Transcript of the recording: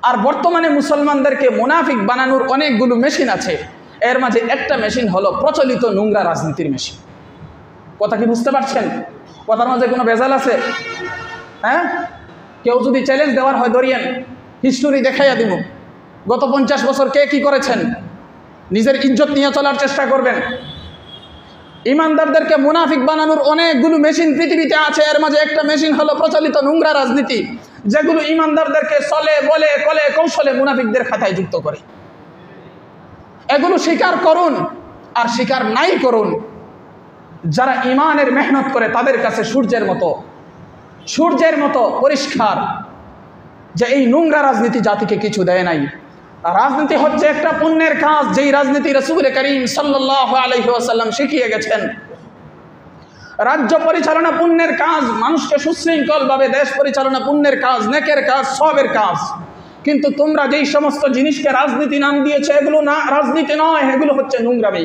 আর বর্তমানে মুসলমানদেরকে মুনাফিক বানানোর অনেকগুলো মেশিন আছে, এর মাঝে একটা মেশিন হলো প্রচলিত নোংরা রাজনীতির মেশিন। কথা কি বুঝতে পারছেন? কথার মাঝে কোনো ভেজাল আছে? হ্যাঁ, কেউ যদি চ্যালেঞ্জ দেওয়ার হয় ধরিয়েন, হিস্টোরি দেখাইয়া দিব, গত 50 বছর কে কি করেছেন, নিজের ইজ্জত নিয়ে চলার চেষ্টা করবেন। ইমানদারদেরকে মুনাফিক বানানোর অনেকগুলো মেশিন পৃথিবীতে আছে, এর মাঝে একটা মেশিন হলো প্রচলিত নোংরা রাজনীতি, যেগুলো ইমানদারদেরকে চলে বলে কলে কৌশলে মুনাফিকদের খাতায় যুক্ত করে। এগুলো স্বীকার করুন আর স্বীকার নাই করুন, যারা ইমানের মেহনত করে তাদের কাছে সূর্যের মতো পরিষ্কার যে এই নোংরা রাজনীতি জাতিকে কিছু দেয় নাই। রাজনীতি হচ্ছে একটা পুণ্যের কাজ, যেই রাজনীতি রাসূল করিম সাল্লাল্লাহু আলাইহি ওয়াসাল্লাম শিখিয়ে গেছেন। রাজ্য পরিচালনা পুণ্যের কাজ, মানুষকে সুশৃঙ্খলভাবে দেশ পরিচালনা পুণ্যের কাজ, নেকের কাজ, সবের কাজ। কিন্তু তোমরা যেই সমস্ত জিনিসকে রাজনীতি নাম দিয়েছে, এগুলো না রাজনীতি নয়, এগুলো হচ্ছে নোংরামি।